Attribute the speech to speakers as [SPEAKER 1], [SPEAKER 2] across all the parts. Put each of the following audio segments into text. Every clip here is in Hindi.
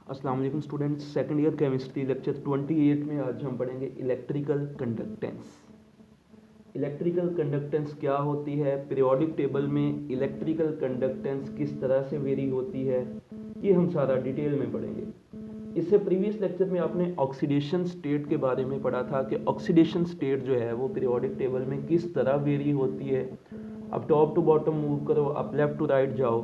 [SPEAKER 1] अस्सलाम वालेकुम students, second year chemistry lecture 28 में आज हम पढ़ेंगे इलेक्ट्रिकल कंडक्टेंस। इलेक्ट्रिकल कंडक्टेंस क्या होती है, पीरियोडिक टेबल में इलेक्ट्रिकल कंडक्टेंस किस तरह से वेरी होती है, ये हम सारा डिटेल में पढ़ेंगे। इससे प्रीवियस लेक्चर में आपने ऑक्सीडेशन स्टेट के बारे में पढ़ा था कि ऑक्सीडेशन स्टेट जो है वो पीरियोडिक टेबल में किस तरह वेरी होती है। अब टॉप टू बॉटम मूव करो, अब लेफ्ट टू राइट जाओ।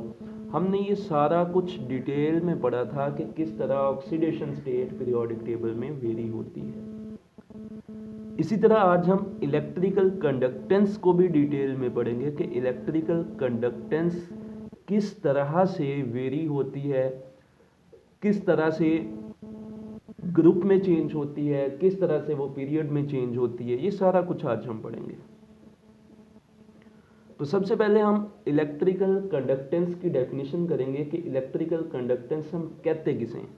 [SPEAKER 1] हमने ये सारा कुछ डिटेल में पढ़ा था कि किस तरह ऑक्सीडेशन स्टेट पीरियोडिक टेबल में वेरी होती है। इसी तरह आज हम इलेक्ट्रिकल कंडक्टेंस को भी डिटेल में पढ़ेंगे कि इलेक्ट्रिकल कंडक्टेंस किस तरह से वेरी होती है, किस तरह से ग्रुप में चेंज होती है, किस तरह से वो पीरियड में चेंज होती है। ये सारा कुछ आज हम पढ़ेंगे। तो सबसे पहले हम इलेक्ट्रिकल कंडक्टेंस की डेफिनेशन करेंगे कि इलेक्ट्रिकल कंडक्टेंस हम कहते किसे हैं।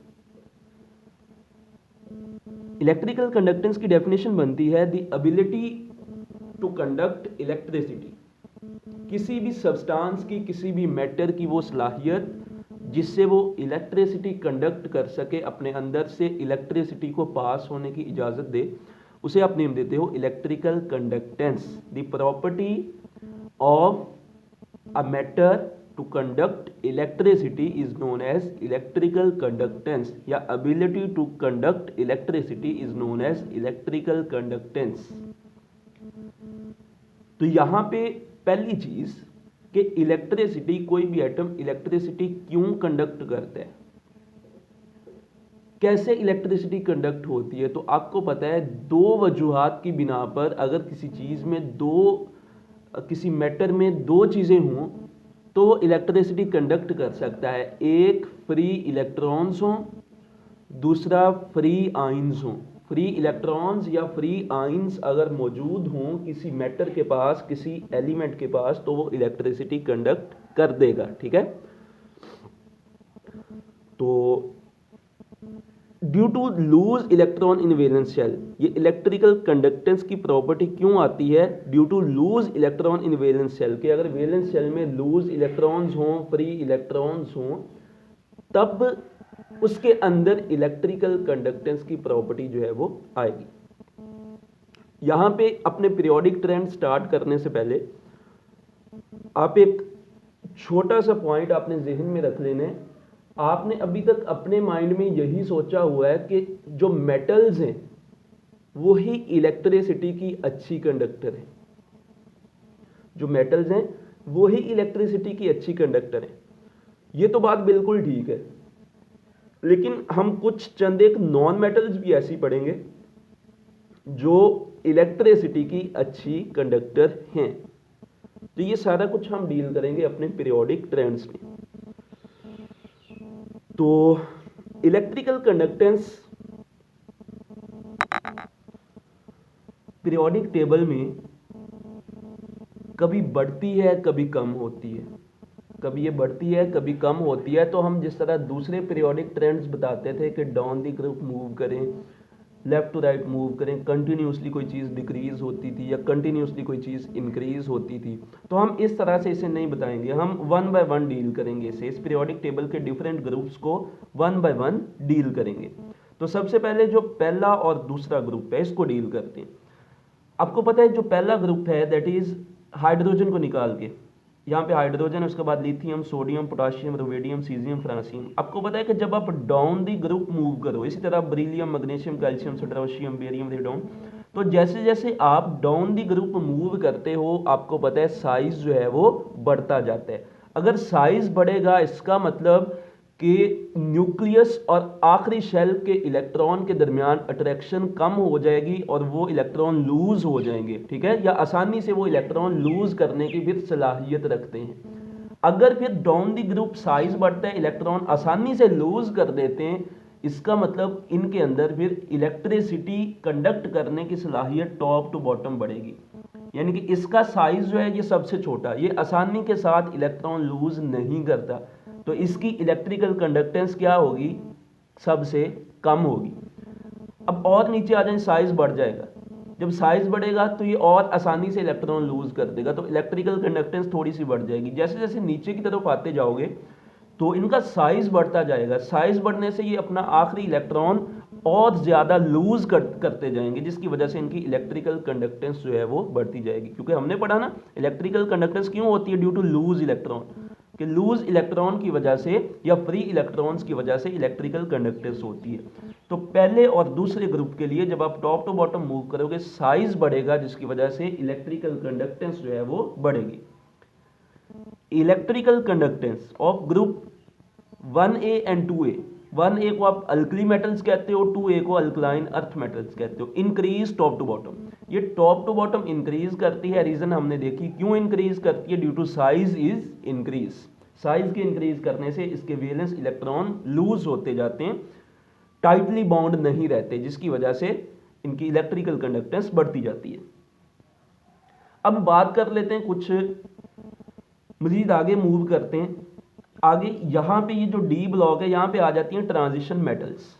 [SPEAKER 1] इलेक्ट्रिकल कंडक्टेंस की डेफिनेशन बनती है the ability to conduct electricity, किसी भी सब्सटेंस की, किसी भी मैटर की वो सलाहियत जिससे वो इलेक्ट्रिसिटी कंडक्ट कर सके, अपने अंदर से इलेक्ट्रिसिटी को पास होने की इजाज़त दे, उसे आप नेम देते हो electrical conductance. The property of a matter to conduct electricity is known as electrical conductance, या ability to conduct electricity is known as electrical conductance। तो यहां पे पहली चीज कि इलेक्ट्रिसिटी, कोई भी एटम इलेक्ट्रिसिटी क्यों कंडक्ट करता है, कैसे इलेक्ट्रिसिटी कंडक्ट होती है। तो आपको पता है दो वजूहात की बिना पर अगर किसी चीज में किसी मैटर में दो चीजें हों तो वो इलेक्ट्रिसिटी कंडक्ट कर सकता है। एक फ्री इलेक्ट्रॉन्स हों, दूसरा फ्री आइंस हों। फ्री इलेक्ट्रॉन्स या फ्री आइंस अगर मौजूद हों किसी मैटर के पास, किसी एलिमेंट के पास, तो वो इलेक्ट्रिसिटी कंडक्ट कर देगा। ठीक है। तो due to loose electron in valence shell, ये इलेक्ट्रिकल कंडक्टेंस की प्रॉपर्टी क्यों आती है, due to loose electron in valence shell, कि अगर वैलेंस शेल में लूज इलेक्ट्रॉन्स हों, फ्री इलेक्ट्रॉन्स हों, तब उसके अंदर इलेक्ट्रिकल कंडक्टेंस की प्रॉपर्टी जो है वो आएगी। यहां पे अपने पीरियोडिक ट्रेंड स्टार्ट करने से पहले आप एक छोटा सा पॉइंट आपने जहन में रख लेना है। आपने अभी तक अपने माइंड में यही सोचा हुआ है कि जो मेटल्स हैं वो ही इलेक्ट्रिसिटी की अच्छी कंडक्टर हैं। जो मेटल्स हैं वो ही इलेक्ट्रिसिटी की अच्छी कंडक्टर हैं। ये तो बात बिल्कुल ठीक है, लेकिन हम कुछ चंद एक नॉन मेटल्स भी ऐसी पढ़ेंगे जो इलेक्ट्रिसिटी की अच्छी कंडक्टर हैं। तो ये सारा कुछ हम डील करेंगे अपने पीरियोडिक ट्रेंड्स में। तो इलेक्ट्रिकल कंडक्टेंस पीरियोडिक टेबल में कभी बढ़ती है, कभी कम होती है। कभी ये बढ़ती है, कभी कम होती है। तो हम जिस तरह दूसरे पीरियोडिक ट्रेंड्स बताते थे कि डाउन द ग्रुप मूव करें, लेफ्ट टू राइट मूव करें, कंटिन्यूसली कोई चीज़ डिक्रीज होती थी या कंटिन्यूसली कोई चीज़ इंक्रीज होती थी, तो हम इस तरह से इसे नहीं बताएंगे। हम वन बाय वन डील करेंगे इसे, इस पीरियोडिक टेबल के डिफरेंट ग्रुप्स को वन बाय वन डील करेंगे। तो सबसे पहले जो पहला और दूसरा ग्रुप है इसको डील करते हैं। आपको पता है जो पहला ग्रुप है दैट इज हाइड्रोजन को निकाल के, यहाँ पे हाइड्रोजन है, उसके बाद lithium, sodium, potassium, rubidium, caesium, francium. आपको पता है कि जब आप डाउन दी ग्रुप मूव करो, इसी तरह beryllium, magnesium, calcium, sodium, barium, radon, तो जैसे जैसे आप डाउन दी ग्रुप मूव करते हो आपको पता है साइज जो है वो बढ़ता जाता है। अगर साइज बढ़ेगा इसका मतलब कि न्यूक्लियस और आखिरी शेल के इलेक्ट्रॉन के दरमियान अट्रैक्शन कम हो जाएगी और वो इलेक्ट्रॉन लूज हो जाएंगे। ठीक है, या आसानी से वो इलेक्ट्रॉन लूज करने की फिर सलाहियत रखते हैं। अगर फिर डाउन दी ग्रुप साइज बढ़ता है, इलेक्ट्रॉन आसानी से लूज कर देते हैं, इसका मतलब इनके अंदर फिर इलेक्ट्रिसिटी कंडक्ट करने की सलाहियत टॉप टू बॉटम बढ़ेगी। यानी कि इसका साइज जो है ये सबसे छोटा, ये आसानी के साथ इलेक्ट्रॉन लूज नहीं करता, तो इसकी इलेक्ट्रिकल कंडक्टेंस क्या होगी, सबसे कम होगी। अब और नीचे आ जाए, साइज बढ़ जाएगा। जब साइज बढ़ेगा तो ये और आसानी से इलेक्ट्रॉन लूज कर देगा, तो इलेक्ट्रिकल कंडक्टेंस थोड़ी सी बढ़ जाएगी। जैसे जैसे नीचे की तरफ आते जाओगे तो इनका साइज बढ़ता जाएगा, साइज बढ़ने से ये अपना आखिरी इलेक्ट्रॉन और ज़्यादा लूज करते जाएंगे, जिसकी वजह से इनकी इलेक्ट्रिकल कंडक्टेंस जो है वो बढ़ती जाएगी। क्योंकि हमने पढ़ा ना इलेक्ट्रिकल कंडक्टेंस क्यों होती है, ड्यू टू लूज इलेक्ट्रॉन, कि लूज इलेक्ट्रॉन की वजह से या फ्री इलेक्ट्रॉन्स की वजह से इलेक्ट्रिकल कंडक्टेंस होती है। तो पहले और दूसरे ग्रुप के लिए जब आप टॉप टू बॉटम मूव करोगे साइज बढ़ेगा, जिसकी वजह से इलेक्ट्रिकल कंडक्टेंस जो है वो बढ़ेगी। Electrical conductance of group 1A and 2A, 1A को आप अल्कली मेटल्स कहते हो, 2A को अल्कलाइन अर्थ मेटल्स कहते हो। इंक्रीज टॉप टू बॉटम, ये टॉप टू बॉटम इंक्रीज करती है, रीजन हमने देखी क्यों इंक्रीज करती है, due to size is increase. Size के इंक्रीज करने से इसके वैलेंस इलेक्ट्रॉन लूज होते जाते हैं, टाइटली बाउंड नहीं रहते, जिसकी वजह से इनकी इलेक्ट्रिकल कंडक्टेंस बढ़ती जाती है। अब बात कर लेते हैं, कुछ मजीद आगे मूव करते हैं। आगे यहाँ पे ये जो डी ब्लॉक है यहाँ पे आ जाती हैं ट्रांजिशन मेटल्स।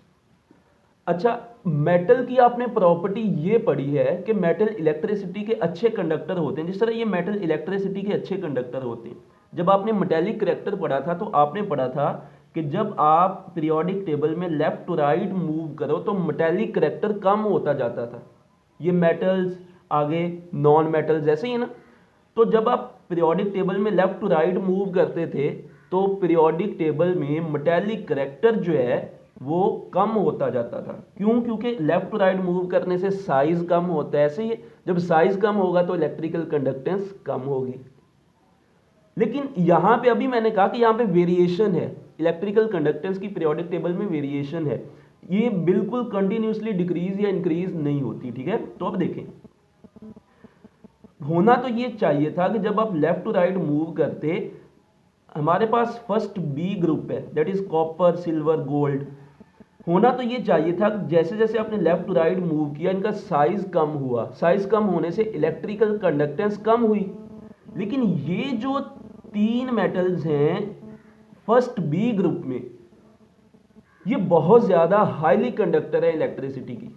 [SPEAKER 1] अच्छा, मेटल की आपने प्रॉपर्टी ये पढ़ी है कि मेटल इलेक्ट्रिसिटी के अच्छे कंडक्टर होते हैं, जिस तरह ये मेटल इलेक्ट्रिसिटी के अच्छे कंडक्टर होते हैं। जब आपने मेटेलिक करैक्टर पढ़ा था तो आपने पढ़ा था कि जब आप पीरियोडिक टेबल में लेफ्ट टू राइट मूव करो तो मेटेलिक करैक्टर कम होता जाता था। ये मेटल्स आगे नॉन मेटल्स ऐसे ही है ना। तो जब आप पीरियोडिक टेबल में लेफ्ट टू राइट मूव करते थे तो पीरियोडिक टेबल में मेटेलिक करैक्टर जो है वो कम होता जाता था। क्यों? क्योंकि लेफ्ट टू राइट मूव करने से साइज कम होता है। ऐसे ही जब साइज कम होगा तो इलेक्ट्रिकल कंडक्टेंस कम होगी। लेकिन यहां पे अभी मैंने कहा कि यहां पे वेरिएशन है, इलेक्ट्रिकल कंडक्टेंस की पीरियोडिक टेबल में वेरिएशन है, ये बिल्कुल कंटिन्यूसली डिक्रीज या इंक्रीज नहीं होती। ठीक है, तो अब देखें, होना तो ये चाहिए था कि जब आप लेफ्ट टू राइट मूव करते, हमारे पास फर्स्ट बी ग्रुप है, that is copper silver gold. होना तो ये चाहिए था जैसे जैसे आपने लेफ्ट टू राइट मूव किया इनका साइज कम हुआ, साइज कम होने से इलेक्ट्रिकल कंडक्टेंस कम हुई। लेकिन ये जो तीन मेटल्स हैं फर्स्ट बी ग्रुप में, ये बहुत ज्यादा हाईली कंडक्टर है इलेक्ट्रिसिटी की।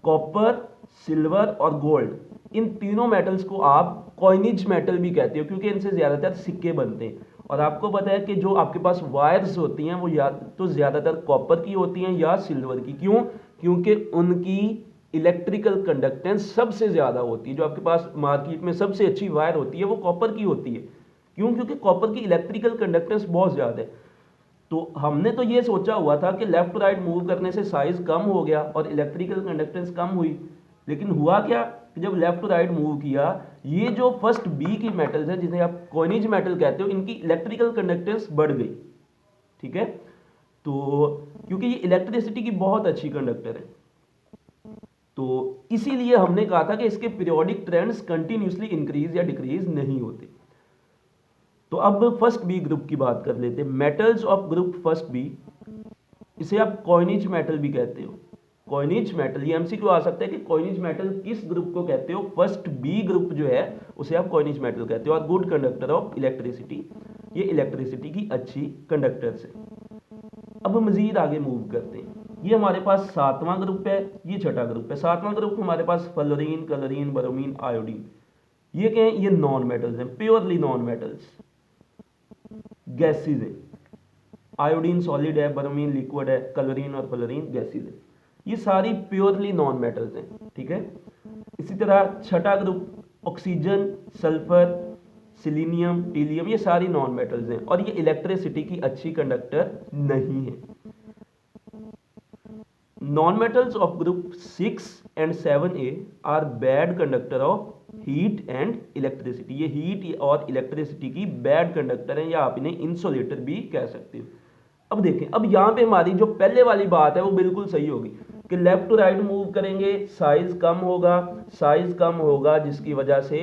[SPEAKER 1] कॉपर सिल्वर और गोल्ड, इन तीनों मेटल्स को आप कॉइनेज मेटल भी कहते हो क्योंकि इनसे ज्यादातर सिक्के बनते हैं। और आपको पता है कि जो आपके पास वायर्स होती हैं वो या तो ज्यादातर कॉपर की होती हैं या सिल्वर की। क्यों? क्योंकि उनकी इलेक्ट्रिकल कंडक्टेंस सबसे ज्यादा होती है। जो आपके पास मार्केट में सबसे अच्छी वायर होती है वो कॉपर की होती है। क्यों? क्योंकि कॉपर की इलेक्ट्रिकल कंडक्टेंस बहुत ज्यादा है। तो हमने तो ये सोचा हुआ था कि लेफ्ट टू राइट मूव करने से साइज कम हो गया और इलेक्ट्रिकल कंडक्टेंस कम हुई। लेकिन हुआ क्या कि जब लेफ्ट टू राइट मूव किया, ये जो फर्स्ट बी की मेटल्स है जिन्हें आप कॉइनेज मेटल कहते हो, इनकी इलेक्ट्रिकल कंडक्टेंस बढ़ गई। ठीक है, तो क्योंकि ये इलेक्ट्रिसिटी की बहुत अच्छी कंडक्टर है, तो इसीलिए हमने कहा था कि इसके पीरियोडिक ट्रेंड्स कंटिन्यूसली इंक्रीज या डिक्रीज नहीं होते। तो अब फर्स्ट बी ग्रुप की बात कर लेते हैं। Metals of group first B, इसे आप कॉइनेज मेटल भी कहते हो। कॉइनेज मेटल, ये एमसीक्यू आ सकता है कि कॉइनेज मेटल किस ग्रुप को कहते हो? फर्स्ट बी ग्रुप जो है उसे आप कॉइनेज मेटल कहते हो। और गुड कंडक्टर ऑफ इलेक्ट्रिसिटी, ये इलेक्ट्रिसिटी की अच्छी कंडक्टर्स है। अब मजीद आगे मूव करते हैं। ये हमारे पास सातवां ग्रुप है, ये छठा ग्रुप है। सातवां ग्रुप हमारे पास फ्लोरीन, क्लोरीन, ब्रोमीन, आयोडीन, ये क्या है? ये नॉन मेटल्स हैं, प्योरली नॉन मेटल्स, गैसेज है। आयोडीन सॉलिड है, ब्रोमीन लिक्विड है, क्लोरीन और फ्लोरीन गैसेज है। ये सारी प्योरली नॉन मेटल्स हैं। ठीक है, इसी तरह छठा group oxygen, sulphur, selenium, helium, ये सारी नॉन मेटल्स हैं और ये इलेक्ट्रिसिटी की अच्छी कंडक्टर नहीं है। Non metals of group 6 and 7A are bad conductor of heat and electricity. ये हीट और इलेक्ट्रिसिटी की बैड कंडक्टर है, या आप इन्हें इंसुलेटर भी कह सकते हो। अब देखें, अब यहां पे हमारी जो पहले वाली बात है वो बिल्कुल सही होगी कि लेफ्ट टू राइट मूव करेंगे साइज कम होगा, साइज कम होगा जिसकी वजह से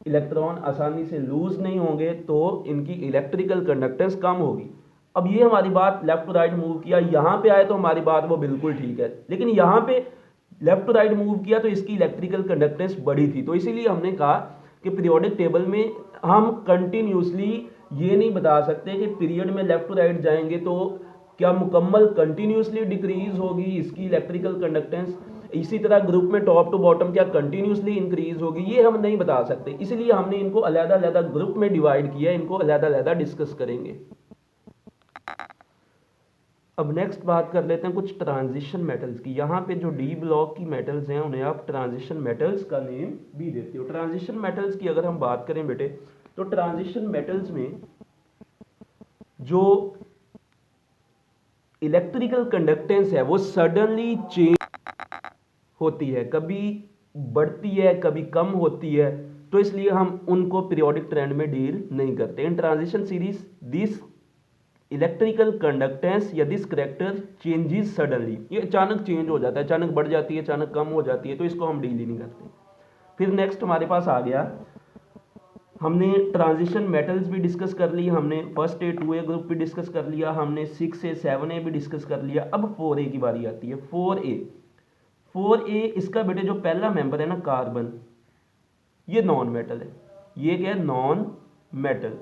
[SPEAKER 1] इलेक्ट्रॉन आसानी से लूज नहीं होंगे, तो इनकी इलेक्ट्रिकल कंडक्टेंस कम होगी। अब ये हमारी बात लेफ्ट टू राइट मूव किया, यहां पे आए तो हमारी बात वो बिल्कुल ठीक है। लेकिन यहां पे लेफ्ट टू राइट मूव किया तो इसकी इलेक्ट्रिकल कंडक्टेंस बढ़ी थी। तो इसीलिए हमने कहा कि पीरियोडिक टेबल में हम कंटिन्यूसली ये नहीं बता सकते कि पीरियड में लेफ्ट टू राइट जाएंगे तो क्या मुकम्मल कंटिन्यूसली डिक्रीज होगी इसकी इलेक्ट्रिकल कंडक्टेंस, इसी तरह ग्रुप में टॉप टू बॉटम क्या कंटिन्यूसली इंक्रीज होगी, ये हम नहीं बता सकते। इसलिए हमने इनको अलग अलग ग्रुप में डिवाइड किया, इनको अलग अलग डिस्कस करेंगे। अब नेक्स्ट बात कर लेते हैं कुछ ट्रांजिशन मेटल्स की। यहाँ पे जो डी ब्लॉक की मेटल्स हैं उन्हें आप ट्रांजिशन मेटल्स का नेम भी देते हो। ट्रांजिशन मेटल्स की अगर हम बात करें बेटे, तो ट्रांजिशन मेटल्स में जो इलेक्ट्रिकल कंडक्टेंस है वो सडनली चेंज होती है, कभी बढ़ती है कभी कम होती है, तो इसलिए हम उनको पीरियोडिक ट्रेंड में डील नहीं करते। इन transition series this electrical conductance या दिस करेक्टर चेंजेस सडनली, ये अचानक चेंज हो जाता है, अचानक बढ़ जाती है अचानक कम हो जाती है, तो इसको हम डील ही नहीं करते। फिर नेक्स्ट हमारे पास आ गया, हमने ट्रांजिशन मेटल्स भी डिस्कस कर ली, हमने फर्स्ट ए 2A ग्रुप भी डिस्कस कर लिया, हमने 6A 7A भी डिस्कस कर लिया। अब 4A की बारी आती है। 4A इसका बेटे जो पहला मेंबर है ना कार्बन, ये नॉन मेटल है। ये क्या है? Non metal.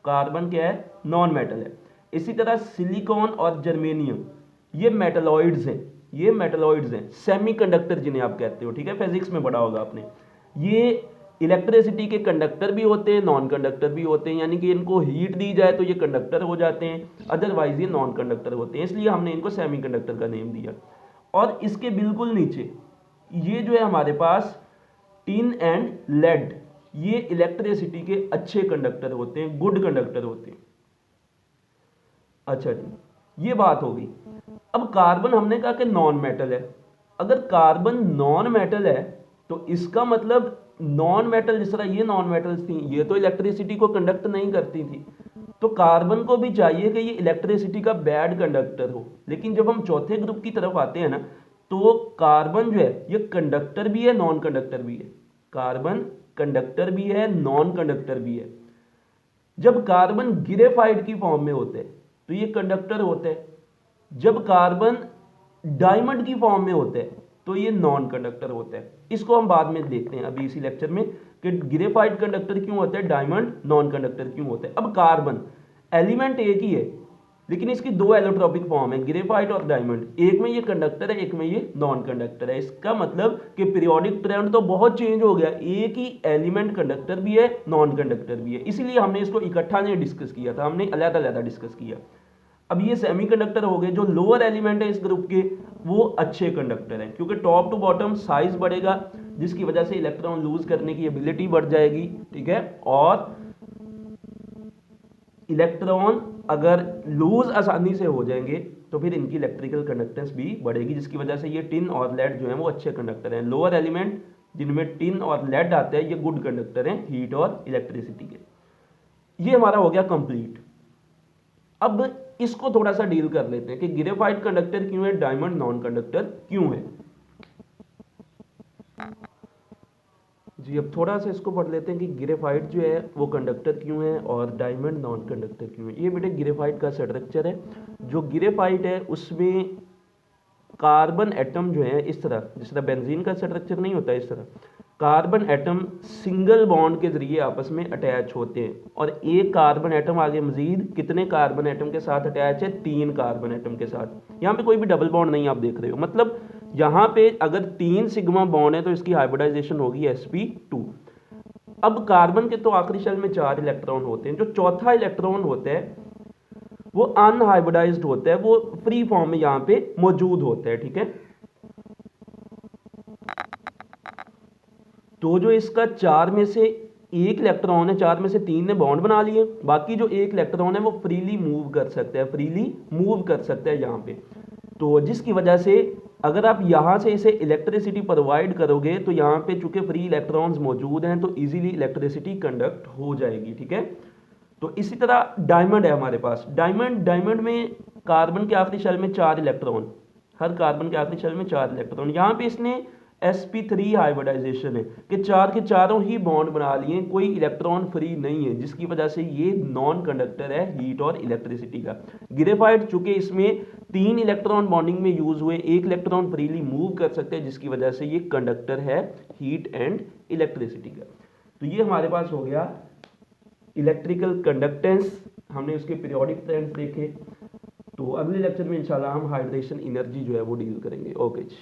[SPEAKER 1] कार्बन क्या है? नॉन मेटल है। इसी तरह सिलिकॉन और जर्मेनियम ये मेटलॉइड्स हैं, ये मेटलॉइड्स हैं, सेमीकंडक्टर जिन्हें आप कहते हो, ठीक है, फिजिक्स में पढ़ा होगा आपने। ये इलेक्ट्रिसिटी के कंडक्टर भी होते हैं, नॉन कंडक्टर भी होते हैं, यानी कि इनको हीट दी जाए तो ये कंडक्टर हो जाते हैं, अदरवाइज ये नॉन कंडक्टर होते हैं, इसलिए हमने इनको सेमीकंडक्टर का नेम दिया। और इसके बिल्कुल नीचे ये जो है हमारे पास टिन एंड लेड, ये इलेक्ट्रिसिटी के अच्छे कंडक्टर होते हैं, गुड कंडक्टर होते हैं। अच्छा जी, ये बात हो गई। अब कार्बन हमने कहा कि नॉन मेटल है। अगर कार्बन नॉन मेटल है तो इसका मतलब नॉन मेटल, जिस तरह ये नॉन मेटल्स थी, ये तो इलेक्ट्रिसिटी को कंडक्ट नहीं करती थी, तो कार्बन को भी चाहिए कि ये इलेक्ट्रिसिटी का बैड कंडक्टर हो। लेकिन जब हम चौथे ग्रुप की तरफ आते हैं ना, तो कार्बन जो है ये कंडक्टर भी है नॉन कंडक्टर भी है। कार्बन कंडक्टर भी है नॉन कंडक्टर भी है। जब कार्बन ग्रेफाइट की फॉर्म में होते हैं तो ये कंडक्टर होते हैं, जब कार्बन डायमंड की फॉर्म में होते हैं तो ये नॉन कंडक्टर होते हैं। इसको हम बाद में देखते हैं अभी इसी लेक्चर में कि ग्रेफाइट कंडक्टर क्यों होते हैं, डायमंड नॉन कंडक्टर क्यों होते हैं। अब कार्बन एलिमेंट एक ही है लेकिन इसकी दो एलोट्रोपिक फॉर्म है, ग्रेफाइट और डायमंड। एक में ये कंडक्टर है, एक में ये नॉन कंडक्टर है। इसका मतलब कि पीरियोडिक ट्रेंड तो बहुत चेंज हो गया, एक ही एलिमेंट कंडक्टर भी है नॉन कंडक्टर भी है, इसीलिए हमने इसको इकट्ठा नहीं डिस्कस किया था, हमने अलग-अलग डिस्कस किया। अब ये सेमीकंडक्टर हो गए, जो लोअर एलिमेंट है इस ग्रुप के वो अच्छे कंडक्टर हैं, क्योंकि टॉप टू बॉटम साइज बढ़ेगा जिसकी वजह से इलेक्ट्रॉन लूज करने की एबिलिटी बढ़ जाएगी, ठीक है। और इलेक्ट्रॉन अगर लूज आसानी से हो जाएंगे तो फिर इनकी इलेक्ट्रिकल कंडक्टेंस भी बढ़ेगी, जिसकी वजह से ये टिन और लेड जो है वो अच्छे कंडक्टर हैं। लोअर एलिमेंट जिनमें टिन और लेड आते हैं ये गुड कंडक्टर हैं हीट और इलेक्ट्रिसिटी के। ये हमारा हो गया कंप्लीट। अब इसको थोड़ा सा डील कर लेते हैं कि ग्रेफाइट कंडक्टर क्यों है, डायमंड नॉन कंडक्टर क्यों है जी। अब थोड़ा सा इसको पढ़ लेते हैं कि ग्रेफाइट जो है वो कंडक्टर क्यों है और डायमंड नॉन कंडक्टर क्यों है। ये बेटे ग्रेफाइट का स्ट्रक्चर है। जो ग्रेफाइट है उसमें कार्बन एटम जो है इस तरह, जिस तरह बेंजीन का स्ट्रक्चर नहीं होता इस तरह, कार्बन एटम सिंगल बॉन्ड के जरिए आपस में अटैच होते हैं। और एक कार्बन एटम आगे मजीद कितने कार्बन एटम के साथ अटैच है? 3 कार्बन एटम के साथ। यहाँ पे कोई भी डबल बॉन्ड नहीं आप देख रहे हो, मतलब यहाँ पे अगर 3 सिग्मा बॉन्ड है तो इसकी हाइब्रिडाइजेशन होगी sp2। अब कार्बन के तो आखिरी शेल में 4 इलेक्ट्रॉन होते हैं, जो चौथा इलेक्ट्रॉन होता है वो अनहाइब्रिडाइज्ड होता है, वो फ्री फॉर्म में यहाँ पे मौजूद होता है, ठीक है। तो जो इसका 4 में से 1 इलेक्ट्रॉन है, 4 में से 3 ने बॉन्ड बना लिए, बाकी जो 1 इलेक्ट्रॉन है वो फ्रीली मूव कर सकता है, फ्रीली मूव कर सकता है यहाँ पे। तो जिसकी वजह से अगर आप यहाँ से इसे इलेक्ट्रिसिटी प्रोवाइड करोगे तो यहाँ पे चूंकि फ्री इलेक्ट्रॉन्स मौजूद हैं तो इजीली इलेक्ट्रिसिटी कंडक्ट हो जाएगी, ठीक है। तो इसी तरह डायमंड है हमारे पास। डायमंड में कार्बन के आखिरी शेल में 4 इलेक्ट्रॉन, हर कार्बन के आखिरी शेल में 4 इलेक्ट्रॉन। यहाँ पे इसने sp3 हाइब्रिडाइजेशन है कि 4 के चारों ही बॉन्ड बना लिए, कोई इलेक्ट्रॉन फ्री नहीं है, जिसकी वजह से ये नॉन कंडक्टर है हीट और इलेक्ट्रिसिटी का। ग्रेफाइट चूंकि इसमें 3 इलेक्ट्रॉन बॉन्डिंग में यूज हुए, 1 इलेक्ट्रॉन फ्रीली मूव कर सकते हैं, जिसकी वजह से ये कंडक्टर है हीट एंड इलेक्ट्रिसिटी का। तो ये हमारे पास हो गया इलेक्ट्रिकल कंडक्टेंस, हमने उसके पीरियोडिक ट्रेंड्स देखे। तो अगले लेक्चर में इंशाल्लाह हम हाइड्रेशन एनर्जी जो है वो डील करेंगे। ओके जी।